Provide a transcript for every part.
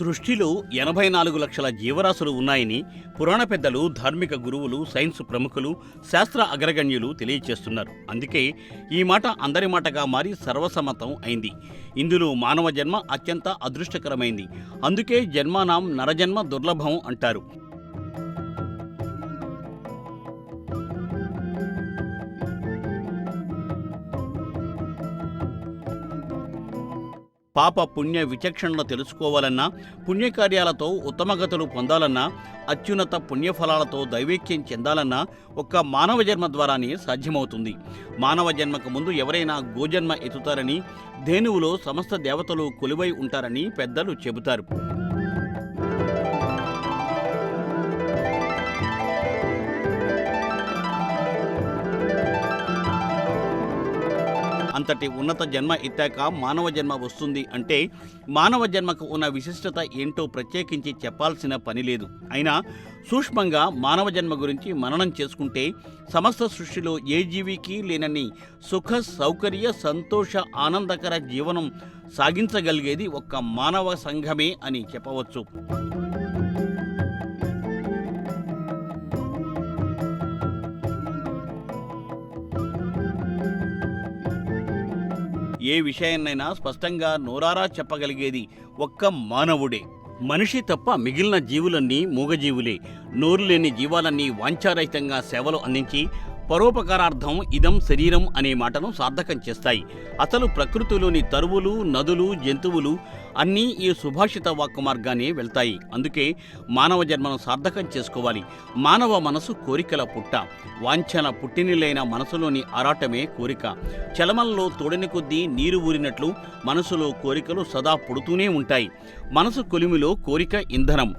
సృష్టిలో 84 లక్షల జీవరాశులు ఉన్నాయని పురాణ పెద్దలు, ధార్మిక గురువులు, సైన్స్ ప్రముఖులు, శాస్త్ర అగ్రగణ్యులు తెలియచేస్తున్నారు. అందుకే ఈ మాట అందరి మాటగా మారి సర్వసమ్మతం అయింది. ఇందులో మానవ జన్మ అత్యంత అదృష్టకరమైంది. అందుకే జన్మానాం నరజన్మ దుర్లభం అంటారు. పాప పుణ్య విచక్షణలు తెలుసుకోవాలన్నా, పుణ్యకార్యాలతో ఉత్తమగతులు పొందాలన్నా, అత్యున్నత పుణ్యఫలాలతో దైవేక్యం చెందాలన్నా ఒక్క మానవ జన్మ ద్వారానే సాధ్యమవుతుంది. మానవ జన్మకు ముందు ఎవరైనా గోజన్మ ఎత్తుతారని, ధేనువులో సమస్త దేవతలు కొలువై ఉంటారని పెద్దలు చెబుతారు. అంతటి ఉన్నత జన్మ ఎత్తాక మానవ జన్మ వస్తుంది అంటే మానవ జన్మకు ఉన్న విశిష్టత ఏంటో ప్రత్యేకించి చెప్పాల్సిన పని లేదు. అయినా సూక్ష్మంగా మానవ జన్మ గురించి మననం చేసుకుంటే సమస్త సృష్టిలో ఏ జీవికి లేనన్ని సుఖ, సౌకర్య, సంతోష, ఆనందకర జీవనం సాగించగలిగేది ఒక్క మానవ సంఘమే అని చెప్పవచ్చు. ఏ విషయాన్నైనా స్పష్టంగా నోరారా చెప్పగలిగేది ఒక్క మానవుడే. మనిషి తప్ప మిగిలిన జీవులన్నీ మూగజీవులే. నోరు లేని జీవాలన్నీ వాంఛారహితంగా సేవలు అందించి పరోపకారార్థం ఇదం శరీరం అనే మాటను సార్థకం చేస్తాయి. అసలు ప్రకృతిలోని తరువులు, నదులు, జంతువులు అన్నీ ఈ సుభాషిత వాక్కు మార్గానే వెళ్తాయి. అందుకే మానవ జన్మను సార్థకం చేసుకోవాలి. మానవ మనసు కోరికల పుట్ట. వాంఛన పుట్టినిలైన మనసులోని ఆరాటమే కోరిక. చలమల్లో తోడని కొద్దీ నీరు ఊరినట్లు మనసులో కోరికలు సదా పుడుతూనే ఉంటాయి. మనసు కొలిమిలో కోరిక ఇంధనం.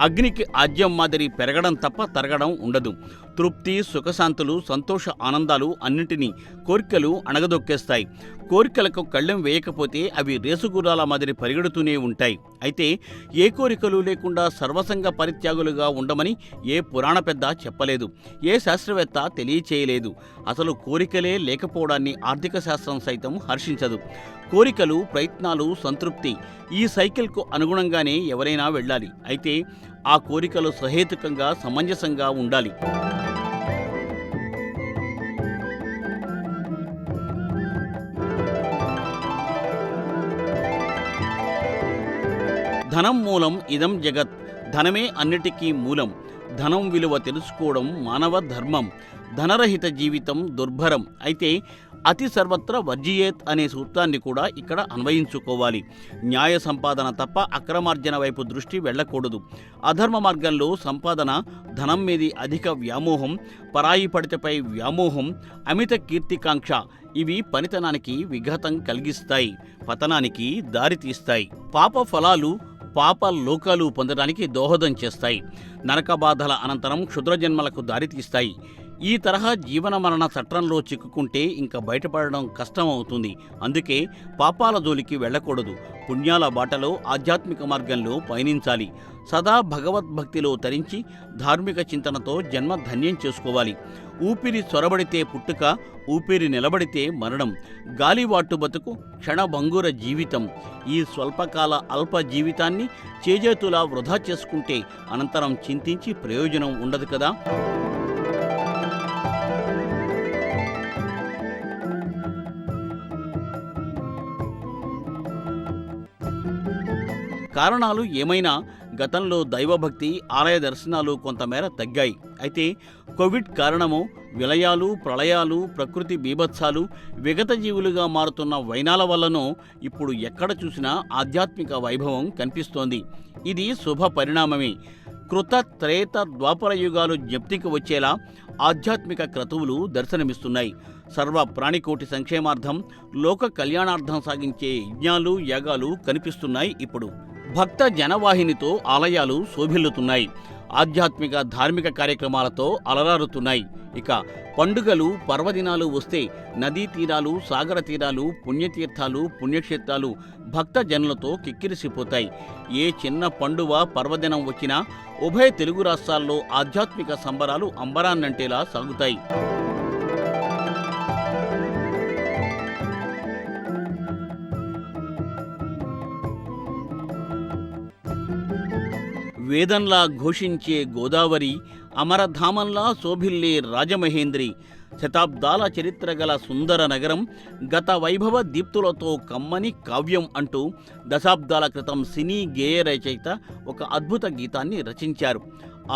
అగ్నికి ఆజ్యం మాదిరి పెరగడం తప్ప తరగడం ఉండదు. తృప్తి, సుఖశాంతులు, సంతోష ఆనందాలు అన్నింటినీ కోరికలు అణగదొక్కేస్తాయి. కోరికలకు కళ్ళెం వేయకపోతే అవి రేసుగుర్రాల మాదిరి పరిగెడుతూనే ఉంటాయి. అయితే ఏ కోరికలు లేకుండా సర్వసంగ పరిత్యాగులుగా ఉండమని ఏ పురాణ పెద్ద చెప్పలేదు, ఏ శాస్త్రవేత్త తెలియచేయలేదు. అసలు కోరికలే లేకపోవడాన్ని ఆర్థిక శాస్త్రం సైతం హర్షించదు. కోరికలు, ప్రయత్నాలు, సంతృప్తి ఈ సైకిల్కు అనుగుణంగానే ఎవరైనా వెళ్ళాలి. అయితే ఆ కోరికలు సహేతుకంగా, సమంజసంగా ఉండాలి. ధనం మూలం ఇదం జగత్. ధనమే అన్నిటికీ మూలం. ధనం విలువ తెలుసుకోవడం మానవ ధర్మం. ధనరహిత జీవితం దుర్భరం. అయితే అతి సర్వత్ర వర్జియేత్ అనే సూత్రాన్ని కూడా ఇక్కడ అన్వయించుకోవాలి. న్యాయ సంపాదన తప్ప అక్రమార్జన వైపు దృష్టి వెళ్ళకూడదు. అధర్మ మార్గంలో సంపాదన, ధనం మీది అధిక వ్యామోహం, పరాయి పడితపై వ్యామోహం, అమిత కీర్తికాంక్ష ఇవి పనితనానికి విఘాతం కలిగిస్తాయి, పతనానికి దారితీస్తాయి. పాప ఫలాలు, పాప లోకాలు పొందడానికి దోహదం చేస్తాయి. నరక బాధల అనంతరం క్షుద్రజన్మలకు దారితీస్తాయి. ఈ తరహా జీవన మరణ చట్రంలో చిక్కుకుంటే ఇంకా బయటపడడం కష్టం అవుతుంది. అందుకే పాపాల జోలికి వెళ్ళకూడదు. పుణ్యాల బాటలో, ఆధ్యాత్మిక మార్గంలో పయనించాలి. సదా భగవద్భక్తిలో తరించి ధార్మిక చింతనతో జన్మ ధన్యం చేసుకోవాలి. ఊపిరి చొరబడితే పుట్టుక, ఊపిరి నిలబడితే మరణం. గాలివాటు బతుకు, క్షణభంగుర జీవితం. ఈ స్వల్పకాల అల్ప జీవితాన్ని చేజేతులా వృధా చేసుకుంటే అనంతరం చింతించి ప్రయోజనం ఉండదు కదా. కారణాలు ఏమైనా గతంలో దైవభక్తి, ఆలయ దర్శనాలు కొంతమేర తగ్గాయి. అయితే కోవిడ్ కారణమో, విలయాలు, ప్రళయాలు, ప్రకృతి బీభత్సాలు, విగత జీవులుగా మారుతున్న వైనాల వల్లనో ఇప్పుడు ఎక్కడ చూసినా ఆధ్యాత్మిక వైభవం కనిపిస్తోంది. ఇది శుభ పరిణామమే. కృత, త్రేత, ద్వాపర యుగాలు జ్ఞప్తికి వచ్చేలా ఆధ్యాత్మిక క్రతువులు దర్శనమిస్తున్నాయి. సర్వ ప్రాణికోటి సంక్షేమార్థం, లోక కళ్యాణార్థం సాగించే యజ్ఞాలు, యాగాలు కనిపిస్తున్నాయి ఇప్పుడు. భక్త జనవాహినితో ఆలయాలు శోభిల్లుతున్నాయి. ఆధ్యాత్మిక ధార్మిక కార్యక్రమాలతో అలరారుతున్నాయి. ఇక పండుగలు పర్వదినాలు వస్తే నదీ తీరాలు, సాగర తీరాలు, పుణ్యతీర్థాలు, పుణ్యక్షేత్రాలు భక్తజనులతో కిక్కిరిసిపోతాయి. ఏ చిన్న పండుగ పర్వదినం వచ్చినా ఉభయ తెలుగు రాష్ట్రాల్లో ఆధ్యాత్మిక సంబరాలు అంబరాన్నంటేలా సాగుతాయి. వేదంలా ఘోషించే గోదావరి, అమరధామంలా శోభిల్లే రాజమహేంద్రి, శతాబ్దాల చరిత్ర గల సుందర నగరం, గత వైభవ దీప్తులతో కమ్మని కావ్యం అంటూ దశాబ్దాల క్రితం సినీ గేయ రచయిత ఒక అద్భుత గీతాన్ని రచించారు.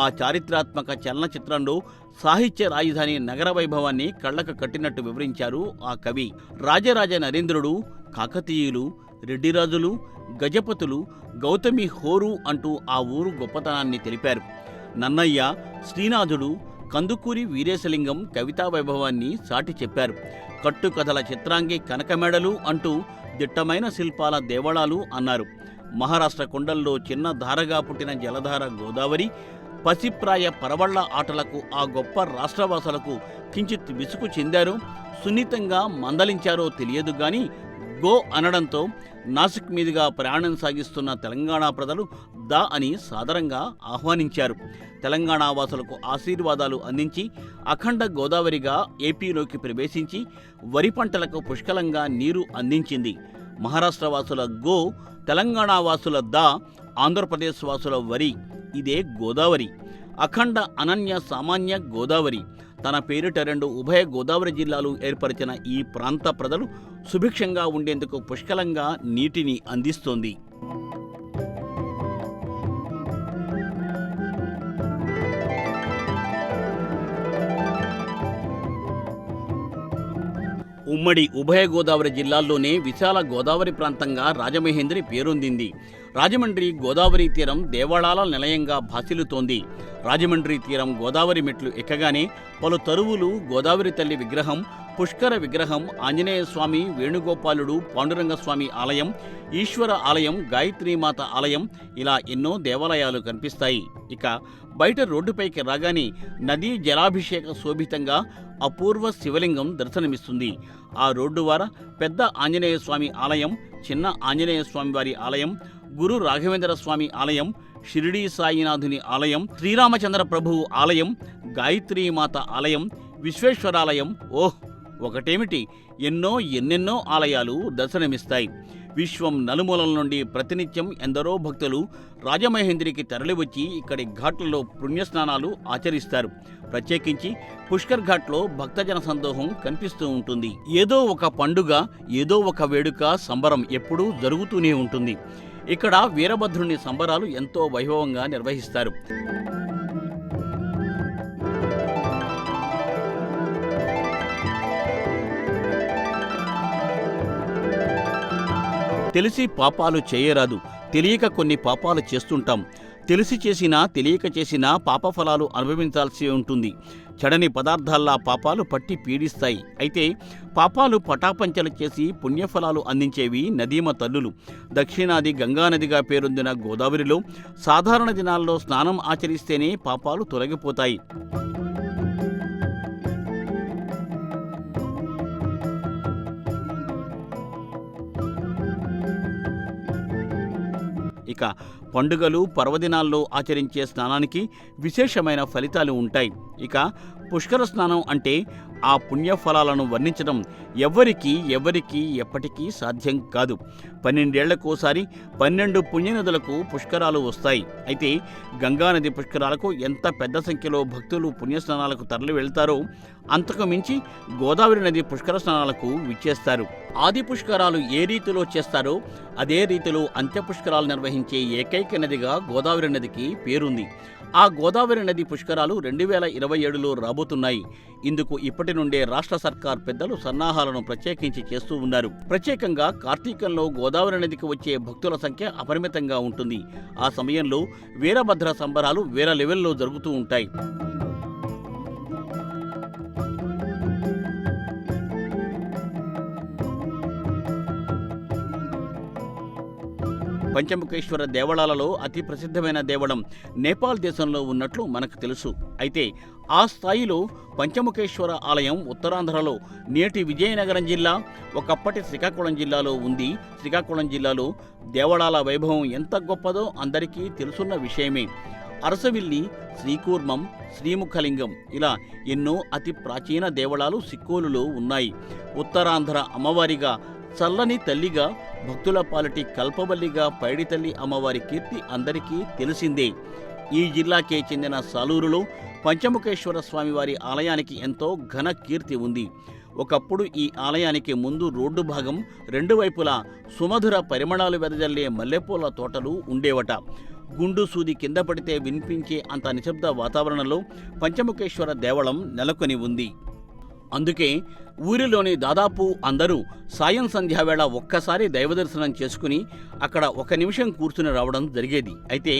ఆ చారిత్రాత్మక చలనచిత్రంలో సాహిత్య రాజధాని నగర వైభవాన్ని కళ్ళకు కట్టినట్టు వివరించారు ఆ కవి. రాజరాజ నరేంద్రుడు, కాకతీయులు, రెడ్డిరాజులు, గజపతులు, గౌతమి హోరు అంటూ ఆ ఊరు గొప్పతనాన్ని తెలిపారు. నన్నయ్య, శ్రీనాథుడు, కందుకూరి వీరేశలింగం కవితా వైభవాన్ని చాటి చెప్పారు. కట్టుకథల చిత్రాంగి కనకమెడలు అంటూ దిట్టమైన శిల్పాల దేవళాలు అన్నారు. మహారాష్ట్ర కొండల్లో చిన్న ధారగా పుట్టిన జలధార గోదావరి పసిప్రాయ పరవళ్ల ఆటలకు ఆ గొప్ప రాష్ట్రవాసులకు కించిత్ విసుగు చెందారో, సున్నితంగా మందలించారో తెలియదు గాని గో అనడంతో నాసిక్ మీదుగా ప్రయాణం సాగిస్తున్న తెలంగాణ ప్రజలు దా అని సాదరంగా ఆహ్వానించారు. తెలంగాణ వాసులకు ఆశీర్వాదాలు అందించి అఖండ గోదావరిగా ఏపీలోకి ప్రవేశించి వరి పంటలకు పుష్కలంగా నీరు అందించింది. మహారాష్ట్ర వాసుల గో, తెలంగాణ వాసుల దా, ఆంధ్రప్రదేశ్ వాసుల వరి. ఇదే గోదావరి, అఖండ అనన్య సామాన్య గోదావరి. తన పేరిట 2 ఉభయ గోదావరి జిల్లాలు ఏర్పరిచిన ఈ ప్రాంత ప్రజలు సుభిక్షంగా ఉండేందుకు పుష్కలంగా నీటిని అందిస్తోంది. ఉమ్మడి ఉభయ గోదావరి జిల్లాల్లోనే విశాల గోదావరి ప్రాంతంగా రాజమహేంద్రి పేరొందింది. రాజమండ్రి గోదావరి తీరం దేవాళాల నిలయంగా భాసిల్లుతోంది. రాజమండ్రి తీరం గోదావరి మెట్లు ఎక్కగానే పలు తరువులు గోదావరి తల్లి విగ్రహం, పుష్కర విగ్రహం, ఆంజనేయ స్వామి, వేణుగోపాలుడు, పాండురంగస్వామి ఆలయం, ఈశ్వర ఆలయం, గాయత్రీమాత ఆలయం, ఇలా ఎన్నో దేవాలయాలు కనిపిస్తాయి. ఇక బయట రోడ్డుపైకి రాగానే నదీ జలాభిషేక శోభితంగా అపూర్వ శివలింగం దర్శనమిస్తుంది. ఆ రోడ్డు వార పెద్ద ఆంజనేయ స్వామి ఆలయం, చిన్న ఆంజనేయ స్వామి వారి ఆలయం, గురు రాఘవేంద్ర స్వామి ఆలయం, షిరిడీ సాయినాథుని ఆలయం, శ్రీరామచంద్ర ప్రభువు ఆలయం, గాయత్రీమాత ఆలయం, విశ్వేశ్వరాలయం, ఓహ్ ఒకటేమిటి, ఎన్నెన్నో ఆలయాలు దర్శనమిస్తాయి. విశ్వం నలుమూలల నుండి ప్రతినిత్యం ఎందరో భక్తులు రాజమహేంద్రికి తరలివచ్చి ఇక్కడి ఘాట్లలో పుణ్యస్నానాలు ఆచరిస్తారు. ప్రత్యేకించి పుష్కర్ ఘాట్లో భక్తజన సందోహం కనిపిస్తూ ఉంటుంది. ఏదో ఒక పండుగ, ఏదో ఒక వేడుక, సంబరం ఎప్పుడూ జరుగుతూనే ఉంటుంది. ఇక్కడ వీరభద్రుని సంబరాలు ఎంతో వైభవంగా నిర్వహిస్తారు. తెలిసి పాపాలు చేయరాదు, తెలియక కొన్ని పాపాలు చేస్తుంటాం. తెలిసి చేసినా తెలియక చేసినా పాపఫలాలు అనుభవించాల్సి ఉంటుంది. చెడని పదార్థాల్లా పాపాలు పట్టి పీడిస్తాయి. అయితే పాపాలు పటాపంచలు చేసి పుణ్యఫలాలు అందించేవి నదీమ తల్లులు. దక్షిణాది గంగానదిగా పేరొందిన గోదావరిలో సాధారణ దినాల్లో స్నానం ఆచరిస్తేనే పాపాలు తొలగిపోతాయి. ఇక పండుగలు పర్వదినాల్లో ఆచరించే స్నానానికి విశేషమైన ఫలితాలు ఉంటాయి. ఇక పుష్కర స్నానం అంటే ఆ పుణ్యఫలాలను వర్ణించడం ఎవ్వరికీ ఎప్పటికీ సాధ్యం కాదు. 12 ఏళ్లకోసారి 12 పుణ్యనదులకు పుష్కరాలు వస్తాయి. అయితే గంగానది పుష్కరాలకు ఎంత పెద్ద సంఖ్యలో భక్తులు పుణ్యస్నానాలకు తరలి వెళ్తారో అంతకు మించి గోదావరి నది పుష్కర స్నానాలకు విచ్చేస్తారు. ఆది పుష్కరాలు ఏ రీతిలో చేస్తారో అదే రీతిలో అంత్య పుష్కరాలు నిర్వహించే ఏకైక నదిగా గోదావరి నదికి పేరుంది. ఆ గోదావరి నది పుష్కరాలు 2027లో రాబోతున్నాయి. ఇందుకు ఇప్పటి నుండే రాష్ట్ర సర్కార్ పెద్దలు సన్నాహాలను ప్రత్యేకించి చేస్తూ ఉన్నారు. ప్రత్యేకంగా కార్తీకంలో గోదావరి నదికి వచ్చే భక్తుల సంఖ్య అపరిమితంగా ఉంటుంది. ఆ సమయంలో వీరభద్ర సంబరాలు వేరే లెవెల్లో జరుగుతూ ఉంటాయి. పంచముఖేశ్వర దేవళాలలో అతి ప్రసిద్ధమైన దేవళం నేపాల్ దేశంలో ఉన్నట్లు మనకు తెలుసు. అయితే ఆ స్థాయిలో పంచముఖేశ్వర ఆలయం ఉత్తరాంధ్రలో నేటి విజయనగరం జిల్లా, ఒకప్పటి శ్రీకాకుళం జిల్లాలో ఉంది. శ్రీకాకుళం జిల్లాలో దేవళాల వైభవం ఎంత గొప్పదో అందరికీ తెలుసున్న విషయమే. అరసవిల్లి, శ్రీకూర్మం, శ్రీముఖలింగం ఇలా ఎన్నో అతి ప్రాచీన దేవళాలు సిక్కోలులో ఉన్నాయి. ఉత్తరాంధ్ర అమ్మవారిగా, చల్లని తల్లిగా, భక్తుల పాలిటి కల్పవల్లిగా పైడితల్లి అమ్మవారి కీర్తి అందరికీ తెలిసిందే. ఈ జిల్లాకే చెందిన సాలూరులో పంచముఖేశ్వర స్వామివారి ఆలయానికి ఎంతో ఘన కీర్తి ఉంది. ఒకప్పుడు ఈ ఆలయానికి ముందు రోడ్డు భాగం రెండు వైపులా సుమధుర పరిమళాలు వెదజల్లే మల్లెపూల తోటలు ఉండేవట. గుండు సూది కింద పడితే వినిపించే అంత నిశ్శబ్ద వాతావరణంలో పంచముఖేశ్వర దేవళం నెలకొని ఉంది. అందుకే ఊరిలోని దాదాపు అందరూ సాయం సంధ్యావేళ ఒక్కసారి దైవదర్శనం చేసుకుని అక్కడ 1 నిమిషం కూర్చుని రావడం జరిగేది. అయితే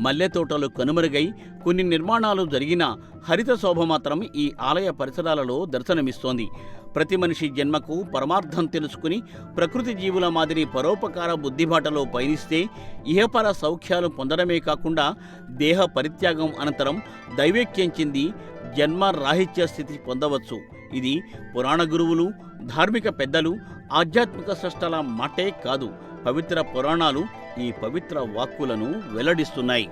మల్లె తోటలు కనుమరుగై కొన్ని నిర్మాణాలు జరిగినా హరిత శోభ మాత్రం ఈ ఆలయ పరిసరాలలో దర్శనమిస్తోంది. ప్రతి మనిషి జన్మకు పరమార్థం తెలుసుకుని ప్రకృతి జీవుల మాదిరి పరోపకార బుద్ధిబాటలో పయనిస్తే ఇహపర సౌఖ్యాలు పొందడమే కాకుండా దేహ పరిత్యాగం అనంతరం దైవేక్యం చెంది జన్మ రాహిత్య స్థితి పొందవచ్చు. ఇది పురాణ గురువులు, ధార్మిక పెద్దలు, ఆధ్యాత్మిక స్రష్టల మాటే కాదు, పవిత్ర పురాణాలు ఈ పవిత్ర వాక్కులను వెల్లడిస్తున్నాయి.